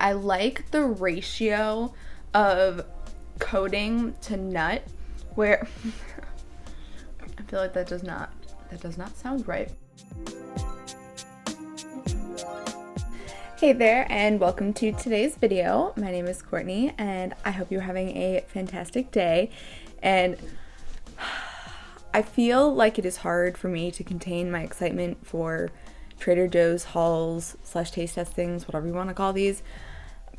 I like the ratio of coating to nut where I feel like that does not sound right. Hey there, and welcome to today's video. My name is Courtney and I hope you're having a fantastic day. And I feel like it is hard for me to contain my excitement for Trader Joe's hauls / taste testings, whatever you want to call these,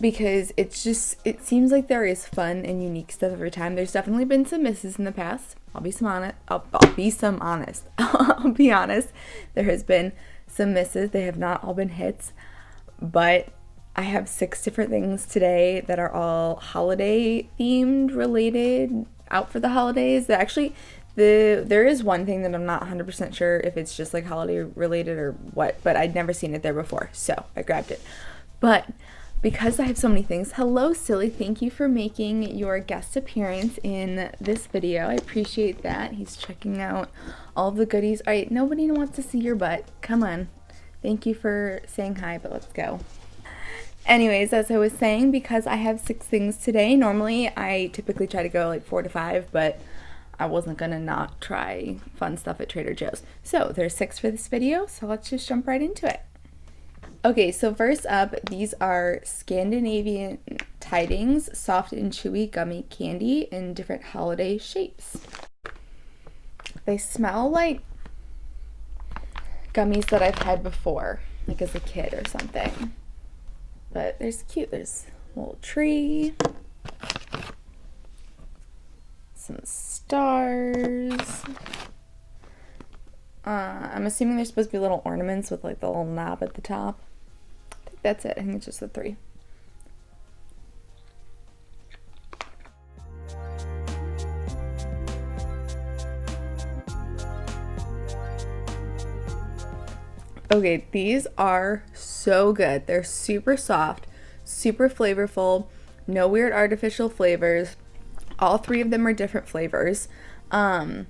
because it seems like there is fun and unique stuff every time. There's definitely been some misses in the past. I'll be honest. There has been some misses. They have not all been hits, but I have 6 different things today that are all holiday themed, related, out for the holidays. There is one thing that I'm not 100% sure if it's just like holiday related or what, but I'd never seen it there before, so I grabbed it. But because I have so many things, hello Silly, thank you for making your guest appearance in this video. I appreciate that. He's checking out all the goodies. All right, nobody wants to see your butt. Come on. Thank you for saying hi, but let's go. Anyways, as I was saying, because I have 6 things today, normally I typically try to go like 4 to 5, but I wasn't gonna not try fun stuff at Trader Joe's. So there's 6 for this video, so let's just jump right into it. Okay, so first up, these are Scandinavian tidings, soft and chewy gummy candy in different holiday shapes. They smell like gummies that I've had before, like as a kid or something. But there's cute, there's a little tree, some stars. I'm assuming there's supposed to be little ornaments with like the little knob at the top. I think that's it. I think it's just the 3. Okay, these are so good. They're super soft, super flavorful, no weird artificial flavors. All 3 of them are different flavors. I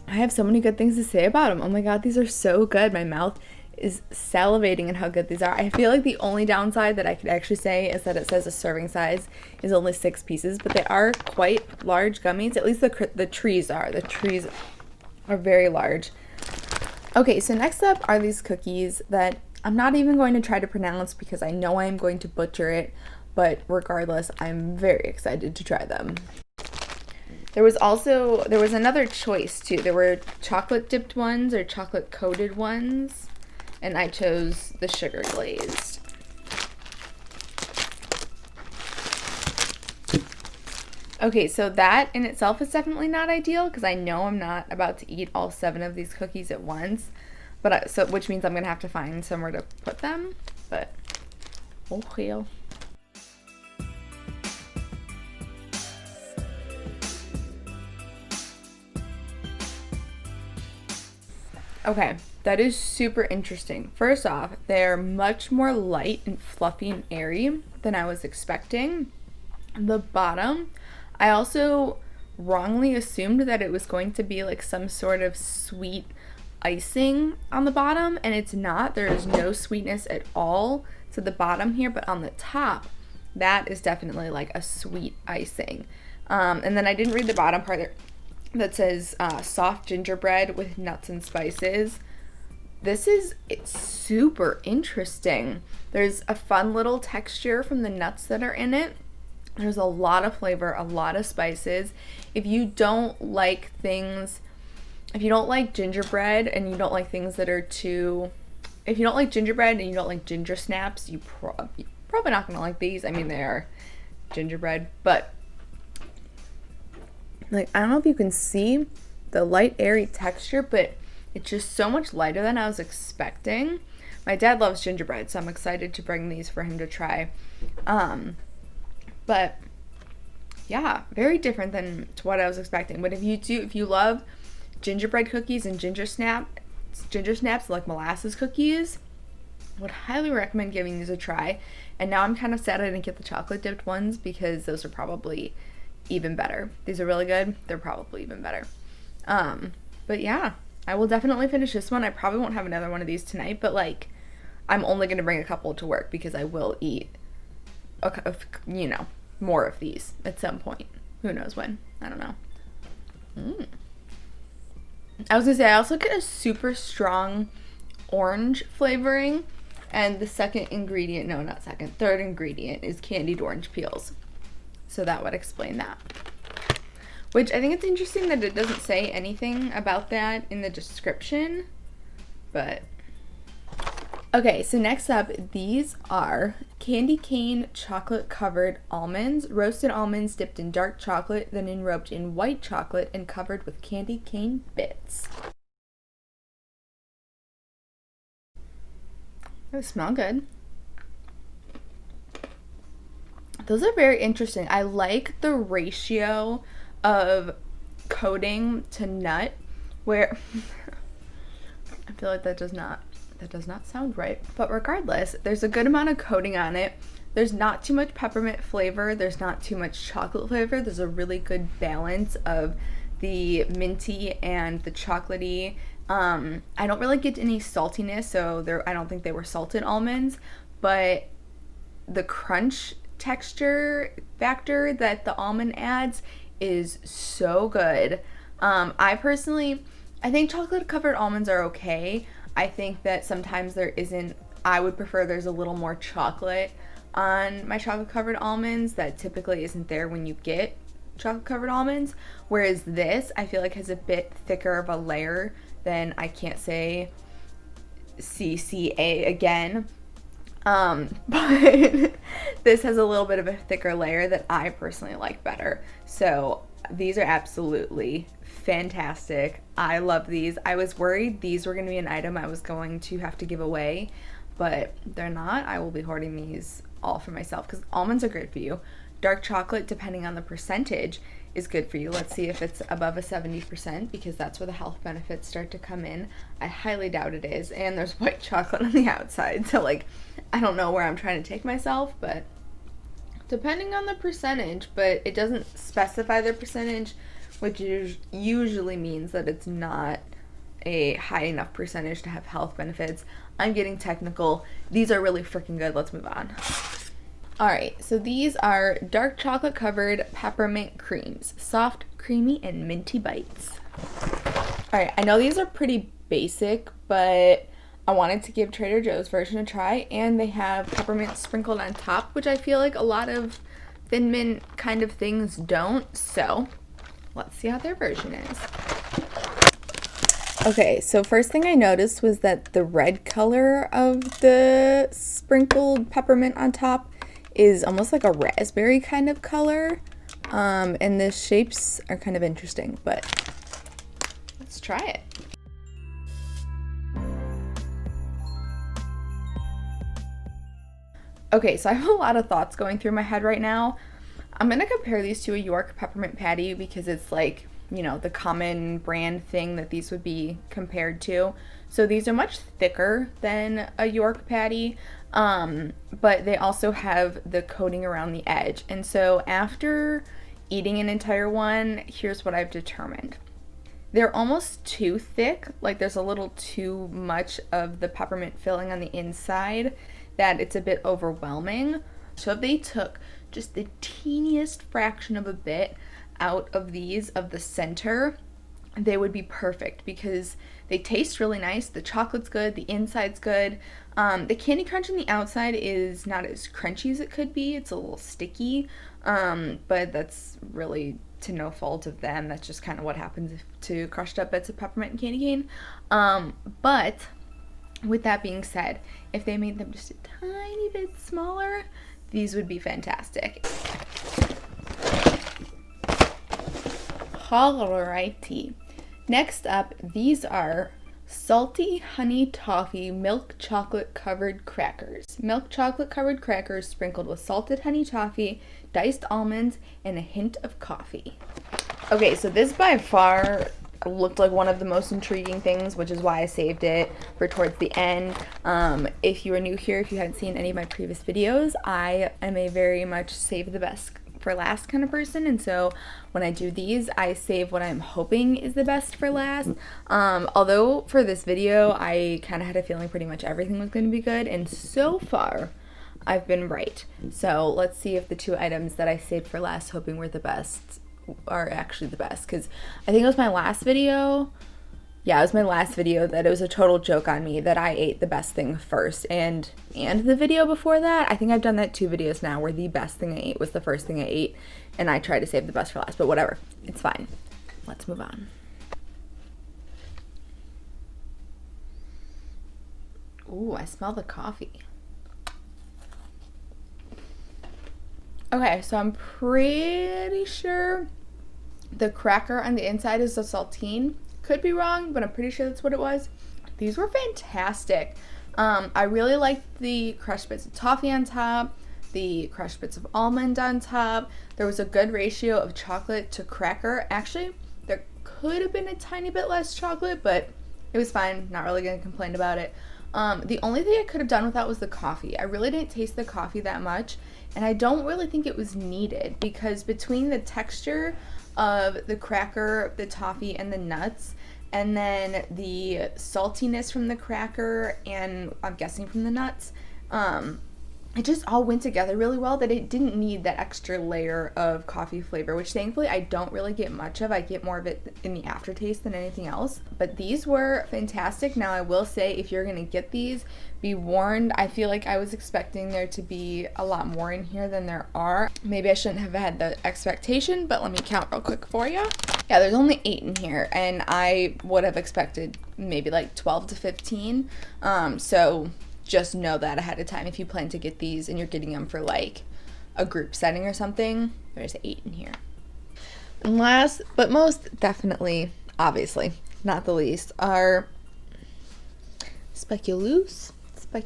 have so many good things to say about them. Oh my god, these are so good. My mouth is salivating at how good these are. I feel like the only downside that I could actually say is that it says a serving size is only 6 pieces, but they are quite large gummies. At least the trees are. The trees are very large. Okay, so next up are these cookies that I'm not even going to try to pronounce because I know I'm going to butcher it, but regardless, I'm very excited to try them. There was another choice too. There were chocolate dipped ones or chocolate coated ones, and I chose the sugar glazed. Okay, so that in itself is definitely not ideal because I know I'm not about to eat all 7 of these cookies at once, but which means I'm gonna have to find somewhere to put them. But oh hell. Okay, that is super interesting. First off, they're much more light and fluffy and airy than I was expecting. The bottom, I also wrongly assumed that it was going to be like some sort of sweet icing on the bottom, and it's not. There is no sweetness at all to the bottom here, but on the top, that is definitely like a sweet icing. And then I didn't read the bottom part there that says soft gingerbread with nuts and spices. It's super interesting. There's a fun little texture from the nuts that are in it. There's a lot of flavor, a lot of spices. If you don't like gingerbread and you don't like things that are too, if you don't like gingerbread and you don't like ginger snaps, you're probably not gonna like these. I mean, they are gingerbread, but like, I don't know if you can see the light, airy texture, but it's just so much lighter than I was expecting. My dad loves gingerbread, so I'm excited to bring these for him to try. But yeah, very different than to what I was expecting. But if you love gingerbread cookies and ginger snaps like molasses cookies, I would highly recommend giving these a try. And now I'm kind of sad I didn't get the chocolate dipped ones because those are probably even better. These are really good. They're probably even better. But yeah, I will definitely finish this one. I probably won't have another one of these tonight, but like, I'm only going to bring a couple to work because I will eat, you know, more of these at some point. Who knows when? I don't know. I was going to say, I also get a super strong orange flavoring. And the second ingredient, no, not second, third ingredient is candied orange peels. So that would explain that. Which I think it's interesting that it doesn't say anything about that in the description. But, okay, so next up, these are candy cane chocolate covered almonds. Roasted almonds dipped in dark chocolate, then enrobed in white chocolate and covered with candy cane bits. They smell good. Those are very interesting. I like the ratio of coating to nut, where I feel like that does not sound right. But regardless, there's a good amount of coating on it. There's not too much peppermint flavor. There's not too much chocolate flavor. There's a really good balance of the minty and the chocolatey. I don't really get any saltiness, so I don't think they were salted almonds, but the crunch texture factor that the almond adds is so good. I think chocolate covered almonds are okay. I think that sometimes I would prefer there's a little more chocolate on my chocolate covered almonds that typically isn't there when you get chocolate covered almonds, whereas this I feel like has a bit thicker of a layer than, I can't say CCA again, but this has a little bit of a thicker layer that I personally like better. So these are absolutely fantastic. I love these. I was worried these were going to be an item I was going to have to give away, but they're not. I will be hoarding these all for myself because almonds are great for you. Dark chocolate, depending on the percentage, is good for you. Let's see if it's above a 70% because that's where the health benefits start to come in. I highly doubt it is. And there's white chocolate on the outside. So like, I don't know where I'm trying to take myself, but depending on the percentage, but it doesn't specify the percentage, which usually means that it's not a high enough percentage to have health benefits. I'm getting technical. These are really freaking good. Let's move on. Alright, so these are dark chocolate covered peppermint creams. Soft, creamy, and minty bites. Alright, I know these are pretty basic, but I wanted to give Trader Joe's version a try, and they have peppermint sprinkled on top, which I feel like a lot of Thin Mint kind of things don't, so let's see how their version is. Okay, so first thing I noticed was that the red color of the sprinkled peppermint on top is almost like a raspberry kind of color, and the shapes are kind of interesting, but let's try it. Okay, so I have a lot of thoughts going through my head right now. I'm gonna compare these to a York peppermint patty because it's like, you know, the common brand thing that these would be compared to. So these are much thicker than a York patty, but they also have the coating around the edge. And so after eating an entire one, here's what I've determined. They're almost too thick, like there's a little too much of the peppermint filling on the inside that it's a bit overwhelming. So if they took just the teeniest fraction of a bit out of these, of the center, they would be perfect because they taste really nice. The chocolate's good, the inside's good. The candy crunch on the outside is not as crunchy as it could be. It's a little sticky, but that's really to no fault of them. That's just kind of what happens to crushed up bits of peppermint and candy cane. But with that being said, if they made them just a tiny bit smaller, these would be fantastic. Alrighty. Next up, these are salty honey toffee milk chocolate covered crackers. Milk chocolate covered crackers sprinkled with salted honey toffee, diced almonds, and a hint of coffee. Okay, so this by far looked like one of the most intriguing things, which is why I saved it for towards the end. If you are new here, if you haven't seen any of my previous videos, I am a very much save the best for last kind of person, and so when I do these, I save what I'm hoping is the best for last. Although for this video, I kind of had a feeling pretty much everything was going to be good, and so far, I've been right. So let's see if the 2 items that I saved for last, hoping were the best, are actually the best, because I think it was my last video. Yeah, it was my last video that it was a total joke on me that I ate the best thing first, and the video before that, I think I've done that 2 videos now where the best thing I ate was the first thing I ate, and I tried to save the best for last, but whatever, it's fine. Let's move on. Ooh, I smell the coffee. Okay, so I'm pretty sure the cracker on the inside is the saltine. Could be wrong, but I'm pretty sure that's what it was. These were fantastic. I really liked the crushed bits of toffee on top, the crushed bits of almond on top. There was a good ratio of chocolate to cracker. Actually, there could have been a tiny bit less chocolate, but it was fine. Not really gonna complain about it. The only thing I could have done without was the coffee. I really didn't taste the coffee that much, and I don't really think it was needed, because between the texture of the cracker, the toffee, and the nuts, and then the saltiness from the cracker, and I'm guessing from the nuts, it just all went together really well, that it didn't need that extra layer of coffee flavor, which thankfully I don't really get much of. I get more of it in the aftertaste than anything else. But these were fantastic. Now I will say, if you're gonna get these, be warned. I feel like I was expecting there to be a lot more in here than there are. Maybe I shouldn't have had the expectation, but let me count real quick for you. Yeah, there's only 8 in here, and I would have expected maybe like 12 to 15. So just know that ahead of time if you plan to get these and you're getting them for like a group setting or something. There's 8 in here. And last but most definitely, obviously not the least, are Speculoos. I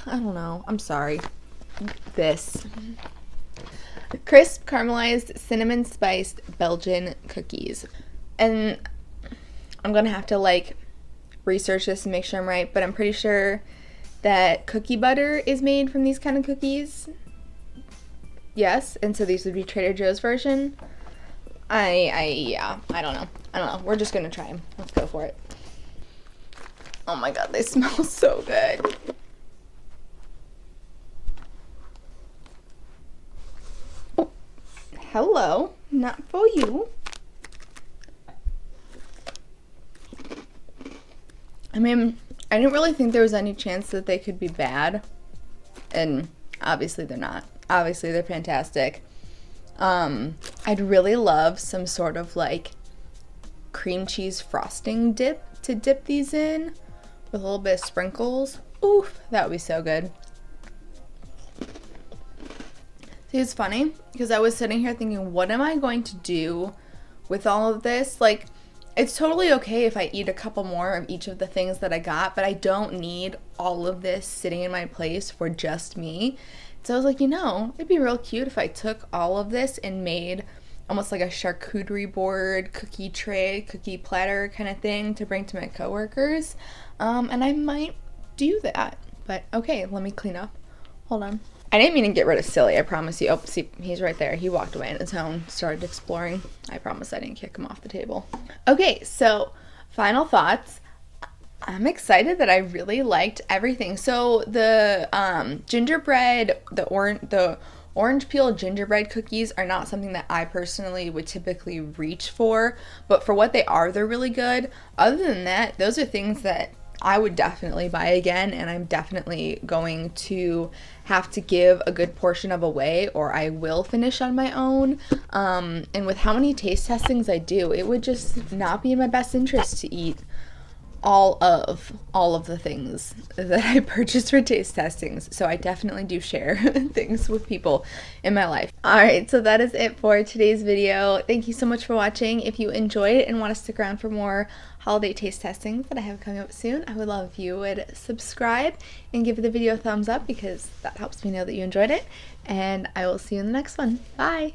don't know, I'm sorry. This crisp caramelized cinnamon spiced Belgian cookies. And I'm gonna have to like research this and make sure I'm right, but I'm pretty sure that cookie butter is made from these kind of cookies. Yes, and so these would be Trader Joe's version. Yeah, I don't know. We're just gonna try them. Let's go for it. Oh my god, they smell so good. Oh, hello, not for you. I mean, I didn't really think there was any chance that they could be bad, and obviously they're not. Obviously they're fantastic. I'd really love some sort of like cream cheese frosting dip to dip these in with a little bit of sprinkles. Oof, that would be so good. See, it's funny because I was sitting here thinking, what am I going to do with all of this? Like, it's totally okay if I eat a couple more of each of the things that I got, but I don't need all of this sitting in my place for just me. So I was like, you know, it'd be real cute if I took all of this and made almost like a charcuterie board, cookie tray, cookie platter kind of thing to bring to my coworkers. And I might do that. But okay, let me clean up. Hold on. I didn't mean to get rid of Silly, I promise you. Oh, see, he's right there. He walked away on his own, started exploring. I promise I didn't kick him off the table. Okay, so final thoughts. I'm excited that I really liked everything. So the gingerbread, the orange peel gingerbread cookies are not something that I personally would typically reach for, but for what they are, they're really good. Other than that, those are things that I would definitely buy again, and I'm definitely going to have to give a good portion of away, or I will finish on my own. And with how many taste testings I do, it would just not be in my best interest to eat all of the things that I purchased for taste testings. So I definitely do share things with people in my life. Alright, so that is it for today's video. Thank you so much for watching. If you enjoyed it and want to stick around for more holiday taste testings that I have coming up soon, I would love if you would subscribe and give the video a thumbs up because that helps me know that you enjoyed it. And I will see you in the next one. Bye!